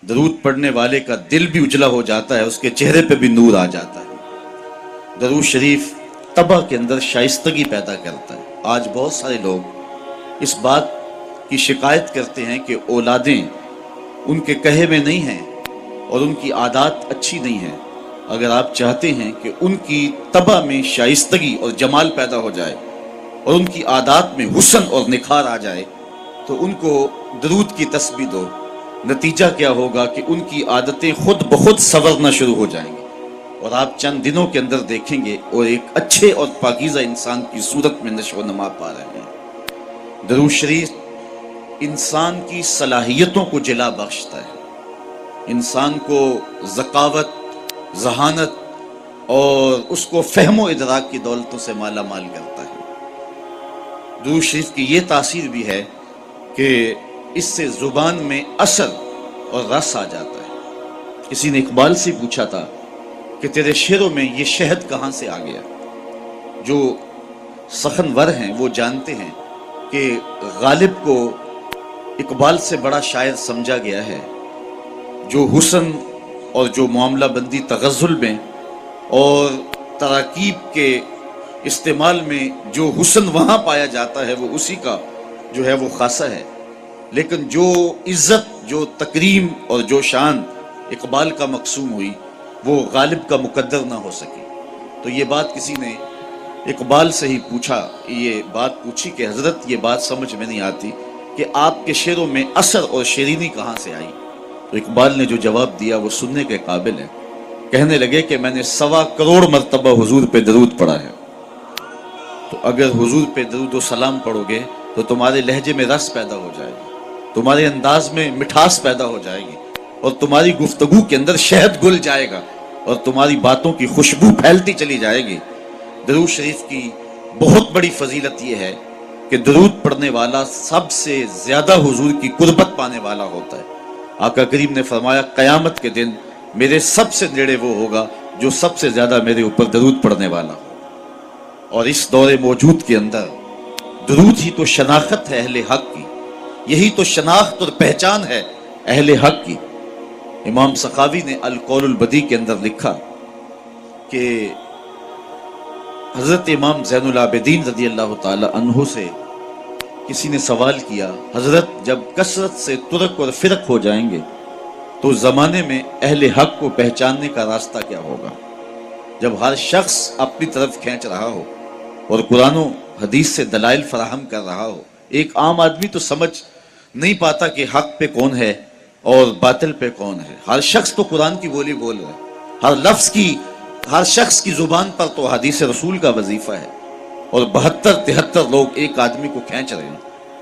درود پڑھنے والے کا دل بھی اجلا ہو جاتا ہے، اس کے چہرے پہ بھی نور آ جاتا ہے۔ درود شریف طبع کے اندر شائستگی پیدا کرتا ہے۔ آج بہت سارے لوگ اس بات کی شکایت کرتے ہیں کہ اولادیں ان کے کہے میں نہیں ہیں اور ان کی عادات اچھی نہیں ہیں۔ اگر آپ چاہتے ہیں کہ ان کی طبع میں شائستگی اور جمال پیدا ہو جائے اور ان کی عادات میں حسن اور نکھار آ جائے تو ان کو درود کی تسبیح دو۔ نتیجہ کیا ہوگا کہ ان کی عادتیں خود بخود سنورنا شروع ہو جائیں گی اور آپ چند دنوں کے اندر دیکھیں گے اور ایک اچھے اور پاکیزہ انسان کی صورت میں نشو و نما پا رہے ہیں۔ درود شریف انسان کی صلاحیتوں کو جلا بخشتا ہے، انسان کو ذکاوت، ذہانت اور اس کو فہم و ادراک کی دولتوں سے مالا مال کرتا ہے۔ درود شریف کی یہ تاثیر بھی ہے کہ اس سے زبان میں اثر اور رس آ جاتا ہے۔ کسی نے اقبال سے پوچھا تھا کہ تیرے شعروں میں یہ شہد کہاں سے آ گیا؟ جو سخنور ہیں وہ جانتے ہیں کہ غالب کو اقبال سے بڑا شاعر سمجھا گیا ہے۔ جو حسن اور جو معاملہ بندی تغزل میں اور تراکیب کے استعمال میں جو حسن وہاں پایا جاتا ہے وہ اسی کا جو ہے وہ خاصہ ہے، لیکن جو عزت، جو تکریم اور جو شان اقبال کا مقسوم ہوئی وہ غالب کا مقدر نہ ہو سکی۔ تو یہ بات کسی نے اقبال سے ہی پوچھا، یہ بات پوچھی کہ حضرت یہ بات سمجھ میں نہیں آتی کہ آپ کے شعروں میں اثر اور شیرینی کہاں سے آئی؟ تو اقبال نے جو جواب دیا وہ سننے کے قابل ہے۔ کہنے لگے کہ میں نے 1.25 کروڑ مرتبہ حضور پہ درود پڑھا ہے، تو اگر حضور پہ درود و سلام پڑھو گے تو تمہارے لہجے میں رس پیدا ہو جائے گا، تمہارے انداز میں مٹھاس پیدا ہو جائے گی اور تمہاری گفتگو کے اندر شہد گل جائے گا اور تمہاری باتوں کی خوشبو پھیلتی چلی جائے گی۔ درود شریف کی بہت بڑی فضیلت یہ ہے کہ درود پڑھنے والا سب سے زیادہ حضور کی قربت پانے والا ہوتا ہے۔ آقا کریم نے فرمایا قیامت کے دن میرے سب سے نیڑے وہ ہوگا جو سب سے زیادہ میرے اوپر درود پڑھنے والا ہو۔ اور اس دور موجود کے اندر درود ہی تو شناخت ہے اہل حق کی، یہی تو شناخت اور پہچان ہے اہل حق کی۔ امام سخاوی نے القول البدیع کے اندر لکھا کہ حضرت امام زین العابدین رضی اللہ تعالی عنہ سے کسی نے سوال کیا، حضرت جب کثرت سے ترک اور فرق ہو جائیں گے تو زمانے میں اہل حق کو پہچاننے کا راستہ کیا ہوگا؟ جب ہر شخص اپنی طرف کھینچ رہا ہو اور قرآن و حدیث سے دلائل فراہم کر رہا ہو، ایک عام آدمی تو سمجھ نہیں پاتا کہ حق پہ کون ہے اور باطل پہ کون ہے۔ ہر شخص تو قرآن کی بولی بول رہا ہے، ہر لفظ کی، ہر شخص کی زبان پر تو حدیث رسول کا وظیفہ ہے، اور 72-73 لوگ ایک آدمی کو کھینچ رہے ہیں۔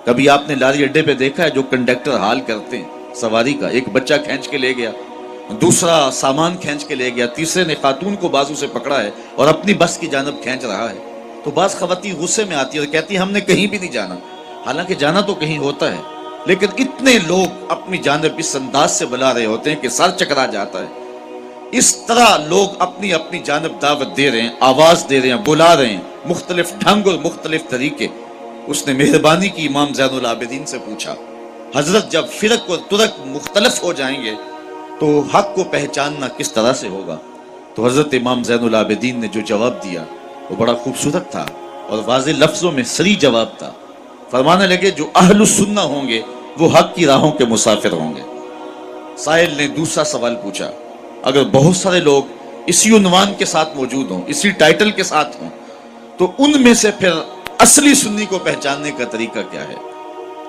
کبھی آپ نے لاری اڈے پہ دیکھا ہے جو کنڈکٹر حال کرتے ہیں سواری کا، ایک بچہ کھینچ کے لے گیا، دوسرا سامان کھینچ کے لے گیا، تیسرے نے خاتون کو بازو سے پکڑا ہے اور اپنی بس کی جانب کھینچ رہا ہے، تو بعض خواتین غصے میں آتی ہے اور کہتی ہیں ہم نے کہیں بھی نہیں جانا، حالانکہ جانا تو کہیں ہوتا ہے، لیکن اتنے لوگ اپنی جانب اس انداز سے بلا رہے ہوتے ہیں کہ سر چکرا جاتا ہے۔ اس طرح لوگ اپنی اپنی جانب دعوت دے رہے ہیں، آواز دے رہے ہیں، بلا رہے ہیں، مختلف ڈھنگ اور مختلف طریقے۔ اس نے مہربانی کی امام زین العابدین سے پوچھا، حضرت جب فرق اور ترک مختلف ہو جائیں گے تو حق کو پہچاننا کس طرح سے ہوگا؟ تو حضرت امام زین العابدین نے جو جواب دیا وہ بڑا خوبصورت تھا اور واضح لفظوں میں صریح جواب تھا۔ فرمانے لگے جو اہل السنہ ہوں گے وہ حق کی راہوں کے مسافر ہوں گے۔ سائل نے دوسرا سوال پوچھا، اگر بہت سارے لوگ اسی عنوان کے ساتھ موجود ہوں، اسی ٹائٹل کے ساتھ ہوں، تو ان میں سے پھر اصلی سنی کو پہچاننے کا طریقہ کیا ہے؟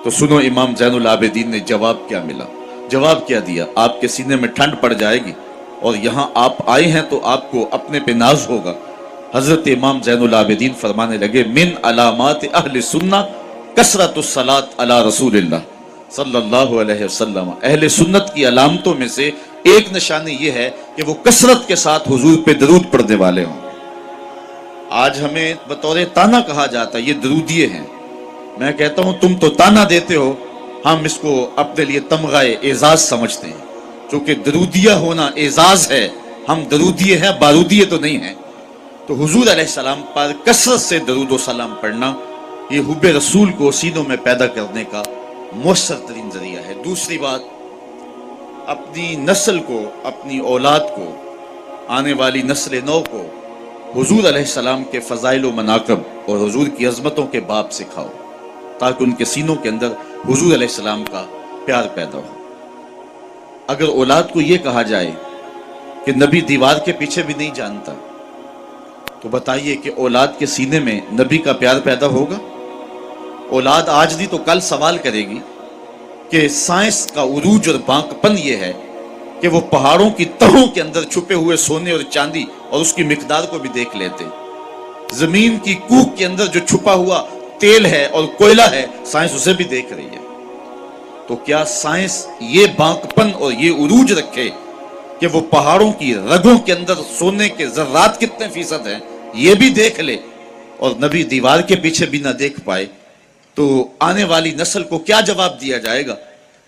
تو سنو امام زین العابدین نے جواب کیا ملا، جواب کیا دیا، آپ کے سینے میں ٹھنڈ پڑ جائے گی اور یہاں آپ آئے ہیں تو آپ کو اپنے پہ ناز ہوگا۔ حضرت امام زین العابدین فرمانے لگے من علامات اہل سنہ کثرت الصلاۃ علی رسول اللہ صلی اللہ علیہ وسلم، اہل سنت کی علامتوں میں سے ایک نشانی یہ ہے کہ وہ کثرت کے ساتھ حضور پہ درود پڑھنے والے ہوں۔ آج ہمیں بطور تانا کہا جاتا ہے یہ درودیے ہیں، میں کہتا ہوں تم تو تانا دیتے ہو، ہم اس کو اپنے لیے تمغہ اعزاز سمجھتے ہیں، چونکہ درودیہ ہونا اعزاز ہے، ہم درودیے ہیں، بارودیے تو نہیں ہیں۔ تو حضور علیہ السلام پر کثرت سے درود و سلام پڑھنا یہ حب رسول کو سینوں میں پیدا کرنے کا مؤثر ترین ذریعہ ہے۔ دوسری بات، اپنی نسل کو، اپنی اولاد کو، آنے والی نسل نو کو حضور علیہ السلام کے فضائل و مناقب اور حضور کی عظمتوں کے باب سکھاؤ، تاکہ ان کے سینوں کے اندر حضور علیہ السلام کا پیار پیدا ہو۔ اگر اولاد کو یہ کہا جائے کہ نبی دیوار کے پیچھے بھی نہیں جانتا، تو بتائیے کہ اولاد کے سینے میں نبی کا پیار پیدا ہوگا؟ اولاد آج نہیں تو کل سوال کرے گی کہ سائنس کا عروج اور بانک پن یہ ہے کہ وہ پہاڑوں کی تہوں کے اندر چھپے ہوئے سونے اور چاندی اور اس کی مقدار کو بھی دیکھ لیتے، زمین کی کوکھ کے اندر جو چھپا ہوا تیل ہے اور کوئلہ ہے، سائنس اسے بھی دیکھ رہی ہے۔ تو کیا سائنس یہ بانک پن اور یہ عروج رکھے کہ وہ پہاڑوں کی رگوں کے اندر سونے کے ذرات کتنے فیصد ہیں یہ بھی دیکھ لے، اور نبی دیوار کے پیچھے بھی نہ دیکھ پائے؟ تو آنے والی نسل کو کیا جواب دیا جائے گا؟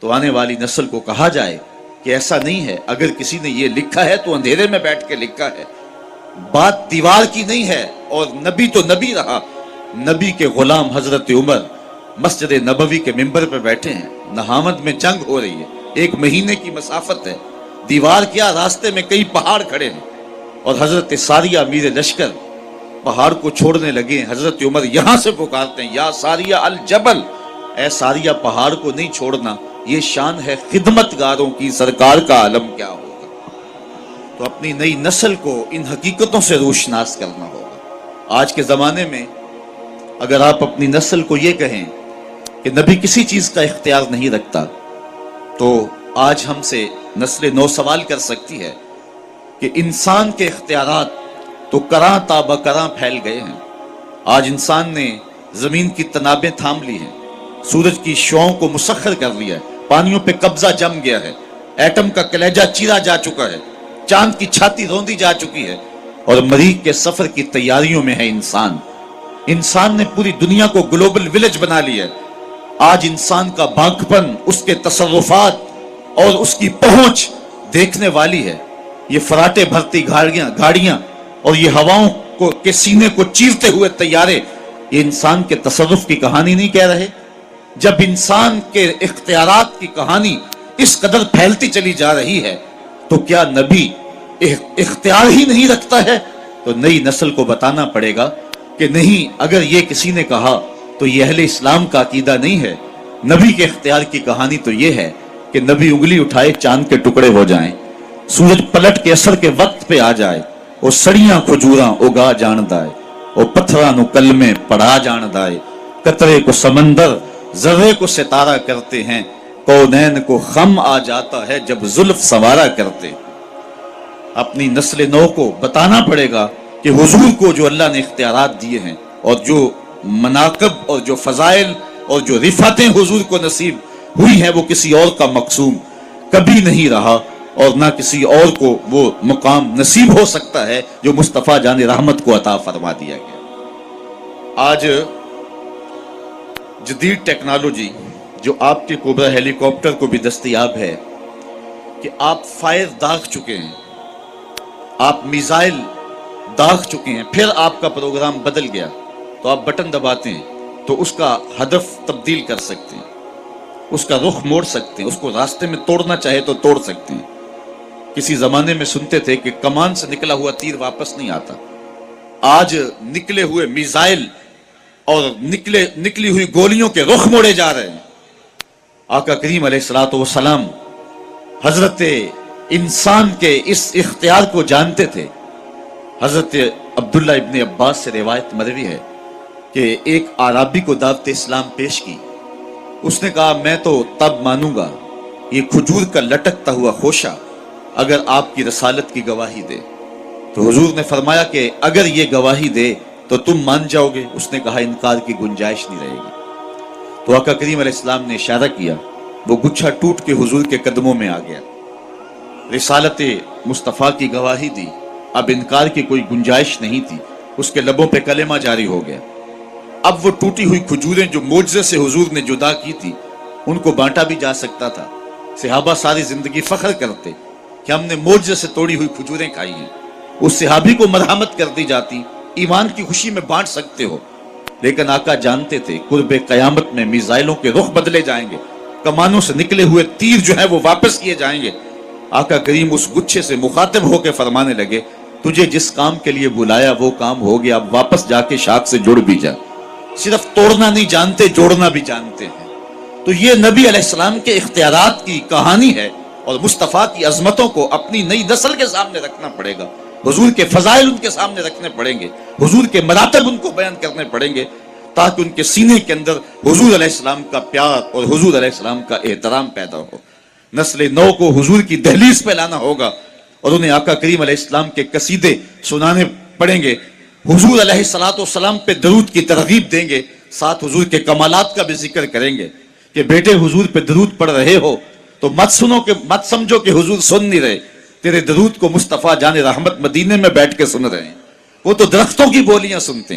تو آنے والی نسل کو کہا جائے کہ ایسا نہیں ہے، اگر کسی نے یہ لکھا ہے تو اندھیرے میں بیٹھ کے لکھا ہے، بات دیوار کی نہیں ہے، اور نبی تو نبی رہا۔ نبی کے غلام حضرت عمر مسجد نبوی کے ممبر پہ بیٹھے ہیں، نہامد میں جنگ ہو رہی ہے، 1 مہینے کی مسافت ہے، دیوار کیا، راستے میں کئی پہاڑ کھڑے ہیں، اور حضرت ساریہ امیر لشکر پہاڑ کو چھوڑنے لگے۔ حضرت عمر یہاں سے پکارتے ہیں، یا ساریہ الجبل، اے ساریہ پہاڑ کو نہیں چھوڑنا، یہ شان ہے خدمت گاروں کی، سرکار کا عالم کیا ہوگا۔ تو اپنی نئی نسل کو ان حقیقتوں سے روشناس کرنا ہوگا۔ آج کے زمانے میں اگر آپ اپنی نسل کو یہ کہیں کہ نبی کسی چیز کا اختیار نہیں رکھتا، تو آج ہم سے نسل نو سوال کر سکتی ہے کہ انسان کے اختیارات تو کراں تا بکراں پھیل گئے ہیں۔ آج انسان نے زمین کی تنابیں تھام لی ہیں، سورج کی شعاؤں کو مسخر کر لیا ہے، پانیوں پہ قبضہ جم گیا ہے، ایٹم کا کلیجہ چیرا جا چکا ہے، چاند کی چھاتی روندی جا چکی ہے، اور مریخ کے سفر کی تیاریوں میں ہے انسان۔ انسان نے پوری دنیا کو گلوبل ولیج بنا لیا ہے۔ آج انسان کا بانکپن، اس کے تصرفات اور اس کی پہنچ دیکھنے والی ہے۔ یہ فراٹے بھرتی گاڑیاں اور یہ ہواؤں کے سینے کو چیرتے ہوئے طیارے، یہ انسان کے تصرف کی کہانی نہیں کہہ رہے؟ جب انسان کے اختیارات کی کہانی اس قدر پھیلتی چلی جا رہی ہے، تو کیا نبی اختیار ہی نہیں رکھتا ہے؟ تو نئی نسل کو بتانا پڑے گا کہ نہیں، اگر یہ کسی نے کہا تو یہ اہل اسلام کا عقیدہ نہیں ہے۔ نبی کے اختیار کی کہانی تو یہ ہے کہ نبی انگلی اٹھائے چاند کے ٹکڑے ہو جائیں، سورج پلٹ کے اثر کے وقت پہ آ جائے، وہ سڑیاں کھجوراں اگا جان دائے، وہ پتھراں نو کلمے پڑھا جان دائے، قطرے کو سمندر ذرے کو ستارہ کرتے ہیں، کونین کو خم آ جاتا ہے جب زلف سوارا کرتے۔ اپنی نسل نو کو بتانا پڑے گا کہ حضور کو جو اللہ نے اختیارات دیے ہیں، اور جو مناقب اور جو فضائل اور جو رفعتیں حضور کو نصیب ہوئی ہیں، وہ کسی اور کا مقسوم کبھی نہیں رہا، اور نہ کسی اور کو وہ مقام نصیب ہو سکتا ہے جو مصطفیٰ جان رحمت کو عطا فرما دیا گیا۔ آج جدید ٹیکنالوجی جو آپ کے کوبرا ہیلی کاپٹر کو بھی دستیاب ہے کہ آپ فائر داغ چکے ہیں، آپ میزائل داغ چکے ہیں، پھر آپ کا پروگرام بدل گیا تو آپ بٹن دباتے ہیں تو اس کا ہدف تبدیل کر سکتے ہیں، اس کا رخ موڑ سکتے ہیں، اس کو راستے میں توڑنا چاہے تو توڑ سکتے ہیں۔ کسی زمانے میں سنتے تھے کہ کمان سے نکلا ہوا تیر واپس نہیں آتا، آج نکلے ہوئے میزائل اور نکلی ہوئی گولیوں کے رخ موڑے جا رہے ہیں۔ آقا کریم علیہ الصلوۃ والسلام حضرت انسان کے اس اختیار کو جانتے تھے۔ حضرت عبداللہ ابن عباس سے روایت مروی ہے کہ ایک اعرابی کو دعوت اسلام پیش کی، اس نے کہا میں تو تب مانوں گا یہ کھجور کا لٹکتا ہوا خوشہ اگر آپ کی رسالت کی گواہی دے۔ تو حضور نے فرمایا کہ اگر یہ گواہی دے تو تم مان جاؤ گے؟ اس نے کہا انکار کی گنجائش نہیں رہے گی۔ تو آقا کریم علیہ السلام نے اشارہ کیا، وہ گچھا ٹوٹ کے حضور کے قدموں میں آ گیا، رسالت مصطفیٰ کی گواہی دی، اب انکار کی کوئی گنجائش نہیں تھی، اس کے لبوں پہ کلمہ جاری ہو گیا۔ اب وہ ٹوٹی ہوئی کھجوریں جو معجزے سے حضور نے جدا کی تھی، ان کو بانٹا بھی جا سکتا تھا۔ صحابہ ساری زندگی فخر کرتے کہ ہم نے معجزے سے توڑی ہوئی کھجوریں کھائی ہیں، اس صحابی کو مرحمت کر دی جاتی، ایمان کی خوشی میں بانٹ سکتے ہو۔ لیکن آقا جانتے تھے قرب قیامت میں میزائلوں کے رخ بدلے جائیں گے، کمانوں سے نکلے ہوئے تیر جو ہیں وہ واپس کیے جائیں گے، آقا کریم اس گچھے سے مخاطب ہو کے فرمانے لگے تجھے جس کام کے لیے بلایا وہ کام ہو گیا، اب واپس جا کے شاخ سے جڑ بھی جا۔ صرف توڑنا نہیں جانتے، جوڑنا بھی جانتے ہیں۔ تو یہ نبی علیہ السلام کے اختیارات کی کہانی ہے، اور مصطفیٰ کی عظمتوں کو اپنی نئی نسل کے سامنے رکھنا پڑے گا، حضور کے فضائل ان کے سامنے رکھنے پڑیں گے، حضور کے مراتب ان کو بیان کرنے پڑیں گے، تاکہ ان کے سینے کے اندر حضور علیہ السلام کا پیار اور حضور علیہ السلام کا احترام پیدا ہو۔ نسل نو کو حضور کی دہلیز پہ لانا ہوگا، اور انہیں آقا کریم علیہ السلام کے قصیدے سنانے پڑیں گے، حضور علیہ السلام پہ درود کی ترغیب دیں گے، ساتھ حضور کے کمالات کا بھی ذکر کریں گے کہ بیٹے حضور پہ درود پڑھ رہے ہو تو مت سمجھو کہ حضور سن نہیں رہے، تیرے درود کو مصطفیٰ جان رحمت مدینے میں بیٹھ کے سن رہے ہیں، وہ تو درختوں کی بولیاں سنتے ہیں۔